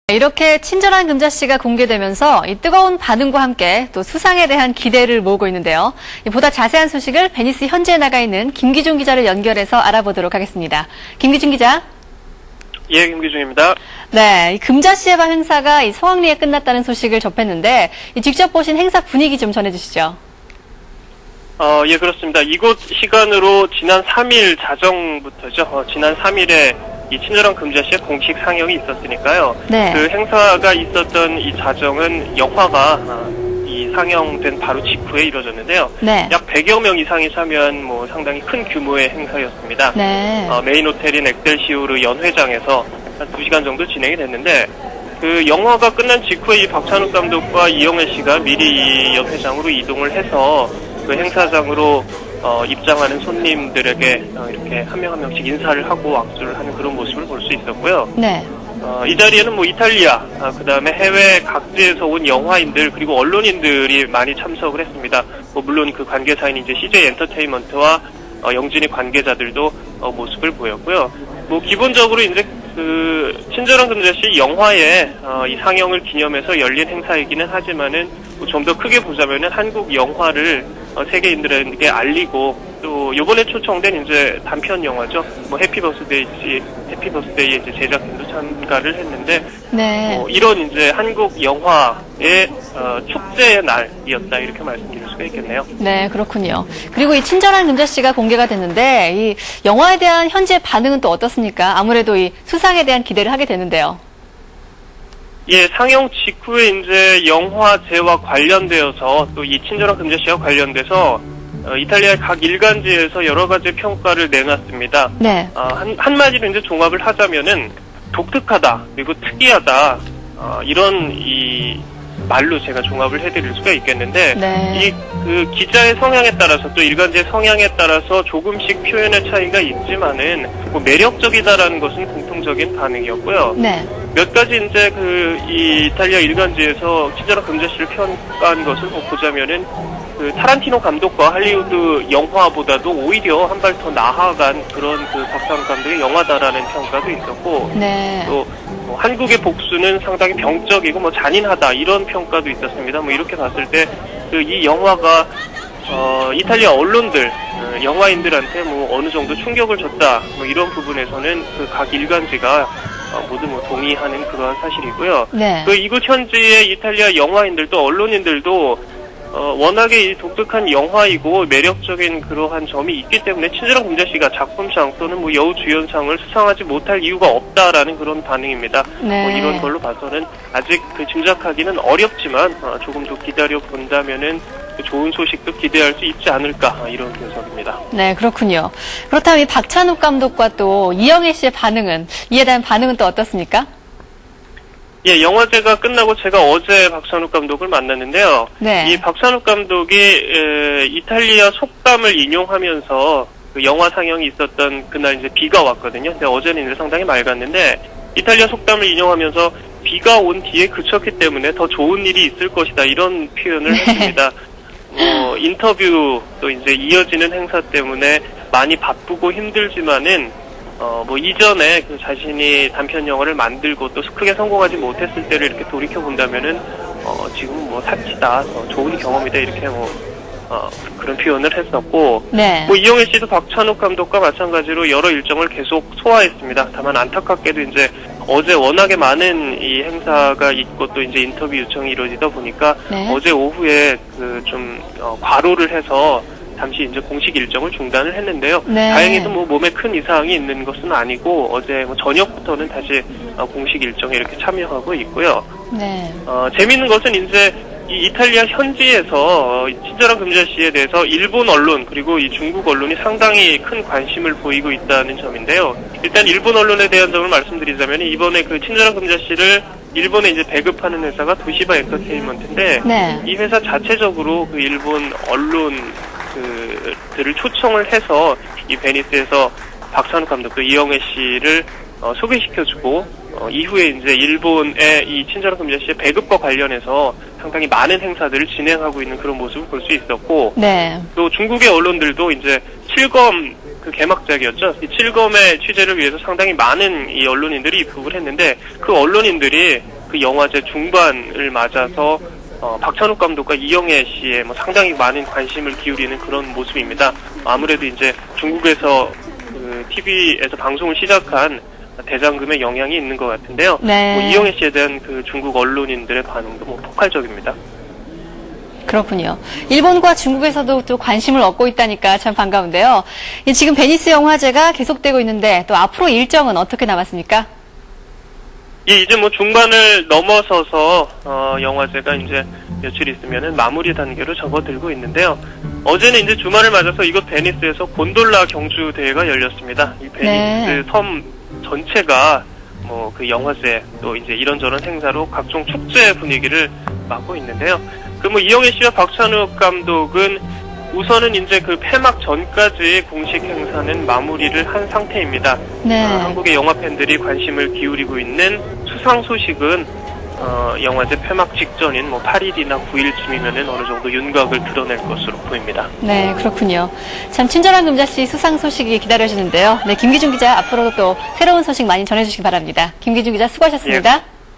이렇게 친절한 금자씨가 공개되면서 이 뜨거운 반응과 함께 또 수상에 대한 기대를 모으고 있는데요. 보다 자세한 소식을 베니스 현지에 나가 있는 김기중 기자를 연결해서 알아보도록 하겠습니다. 김기중 기자. 예, 김기중입니다. 네, 이 금자씨의 방 행사가 이 성황리에 끝났다는 소식을 접했는데 직접 보신 행사 분위기 좀 전해주시죠. 예, 그렇습니다. 이곳 시간으로 지난 3일 자정부터죠. 지난 3일에 이 친절한 금자씨의 공식 상영이 있었으니까요. 네. 그 행사가 있었던 이 자정은 영화가 이 상영된 바로 직후에 이루어졌는데요. 네. 약 100여 명 이상이 참여한 상당히 큰 규모의 행사였습니다. 네. 메인 호텔인 엑셀시오르 연회장에서 한 2시간 정도 진행이 됐는데 그 영화가 끝난 직후에 이 박찬욱 감독과 이영애 씨가 미리 이 연회장으로 이동을 해서 그 행사장으로 입장하는 손님들에게 이렇게 한 명 한 명씩 인사를 하고 악수를 하는 그런 모습을 볼 수 있었고요. 네. 이 자리에는 이탈리아, 그 다음에 해외 각지에서 온 영화인들 그리고 언론인들이 많이 참석을 했습니다. 물론 그 관계사인 이제 CJ 엔터테인먼트와 영진이 관계자들도 모습을 보였고요. 기본적으로 이제 그 친절한 금자씨 영화의 이 상영을 기념해서 열린 행사이기는 하지만은 좀 더 크게 보자면은 한국 영화를 세계인들에게 알리고 또 요번에 초청된 이제 단편 영화죠. 해피버스데이의 이제 제작진도 참가를 했는데 네. 이런 이제 한국 영화의 축제의 날이었다 이렇게 말씀드릴 수가 있겠네요. 네, 그렇군요. 그리고 이 친절한 금자씨가 공개가 됐는데 이 영화에 대한 현지의 반응은 또 어떻습니까? 아무래도 이 수상에 대한 기대를 하게 되는데요. 예, 상영 직후에 이제 영화제와 관련되어서 또 이 친절한 금자씨와 관련돼서 이탈리아의 각 일간지에서 여러 가지 평가를 내놨습니다. 네. 한마디로 이제 종합을 하자면은 독특하다 그리고 특이하다 이런 이 말로 제가 종합을 해드릴 수가 있겠는데 네. 그 기자의 성향에 따라서 또 일간지의 성향에 따라서 조금씩 표현의 차이가 있지만은 매력적이다라는 것은 공통적인 반응이었고요. 네. 몇 가지 이제 이 이탈리아 일간지에서 친절한 금자씨를 평가한 것을 보자면은 그 타란티노 감독과 할리우드 영화보다도 오히려 한 발 더 나아간 그런 그 박찬욱 감독의 영화다라는 평가도 있었고, 네. 또 한국의 복수는 상당히 병적이고 잔인하다 이런 평가도 있었습니다. 이렇게 봤을 때 그 이 영화가 이탈리아 언론들, 영화인들한테 어느 정도 충격을 줬다 이런 부분에서는 그 각 일간지가 모두 동의하는 그러한 사실이고요. 네. 그 이곳 현지의 이탈리아 영화인들도 언론인들도 워낙에 이 독특한 영화이고 매력적인 그러한 점이 있기 때문에 친절한 금자씨가 작품상 또는 여우주연상을 수상하지 못할 이유가 없다라는 그런 반응입니다. 네. 이런 걸로 봐서는 아직 짐작하기는 어렵지만 조금 더 기다려 본다면은 좋은 소식도 기대할 수 있지 않을까 이런 분석입니다. 네, 그렇군요. 그렇다면 이 박찬욱 감독과 또 이영애 씨의 반응은 이에 대한 반응은 또 어떻습니까? 예, 영화제가 끝나고 제가 어제 박찬욱 감독을 만났는데요. 네. 이 박찬욱 감독이 이탈리아 속담을 인용하면서 그 영화 상영이 있었던 그날 이제 비가 왔거든요. 근데 어제는 이제 상당히 맑았는데 이탈리아 속담을 인용하면서 비가 온 뒤에 그쳤기 때문에 더 좋은 일이 있을 것이다 이런 표현을 네. 했습니다. 인터뷰 또 이제 이어지는 행사 때문에 많이 바쁘고 힘들지만은 이전에 그 자신이 단편 영화를 만들고 또 크게 성공하지 못했을 때를 이렇게 돌이켜 본다면은 지금 사치다, 좋은 경험이다 이렇게 그런 표현을 했었고, 네. 이영애 씨도 박찬욱 감독과 마찬가지로 여러 일정을 계속 소화했습니다. 다만 안타깝게도 이제 어제 워낙에 많은 이 행사가 있고 또 이제 인터뷰 요청이 이루어지다 보니까 네. 어제 오후에 과로를 해서 잠시 이제 공식 일정을 중단을 했는데요. 네. 다행히도 몸에 큰 이상이 있는 것은 아니고 어제 저녁부터는 다시 공식 일정에 이렇게 참여하고 있고요. 네. 재미있는 것은 이제 이 이탈리아 현지에서 친절한 금자씨에 대해서 일본 언론 그리고 이 중국 언론이 상당히 큰 관심을 보이고 있다는 점인데요. 일단 일본 언론에 대한 점을 말씀드리자면 이번에 그 친절한 금자씨를 일본에 이제 배급하는 회사가 도시바 엔터테인먼트인데 네. 이 회사 자체적으로 그 일본 언론 들을 초청을 해서 이 베니스에서 박찬욱 감독 또 이영애 씨를 소개시켜주고 이후에 이제 일본의 이 친절한 금자씨의 배급과 관련해서 상당히 많은 행사들을 진행하고 있는 그런 모습을 볼 수 있었고, 네. 또 중국의 언론들도 이제 7검 그 개막작이었죠. 이 7검의 취재를 위해서 상당히 많은 이 언론인들이 입국을 했는데 그 언론인들이 그 영화제 중반을 맞아서 박찬욱 감독과 이영애 씨의 뭐 상당히 많은 관심을 기울이는 그런 모습입니다. 아무래도 이제 중국에서 그 TV에서 방송을 시작한 대장금의 영향이 있는 것 같은데요. 네. 뭐 이영애 씨에 대한 그 중국 언론인들의 반응도 뭐 폭발적입니다. 그렇군요. 일본과 중국에서도 또 관심을 얻고 있다니까 참 반가운데요. 지금 베니스 영화제가 계속되고 있는데 또 앞으로 일정은 어떻게 남았습니까? 예, 이제 뭐 중반을 넘어서서 영화제가 이제 며칠 있으면은 마무리 단계로 접어들고 있는데요. 어제는 이제 주말을 맞아서 이곳 베니스에서 곤돌라 경주 대회가 열렸습니다. 이 베니스 섬 전체가 뭐 그 영화제 또 이제 이런저런 행사로 각종 축제 분위기를 맡고 있는데요. 그 뭐 이영애 씨와 박찬욱 감독은 우선은 이제 그 폐막 전까지 공식 행사는 마무리를 한 상태입니다. 네. 한국의 영화 팬들이 관심을 기울이고 있는 수상 소식은 영화제 폐막 직전인 뭐 8일이나 9일쯤이면은 어느 정도 윤곽을 드러낼 것으로 보입니다. 네, 그렇군요. 참 친절한 금자씨 수상 소식이 기다려지는데요. 네, 김기중 기자 앞으로도 또 새로운 소식 많이 전해주시기 바랍니다. 김기중 기자 수고하셨습니다. 예.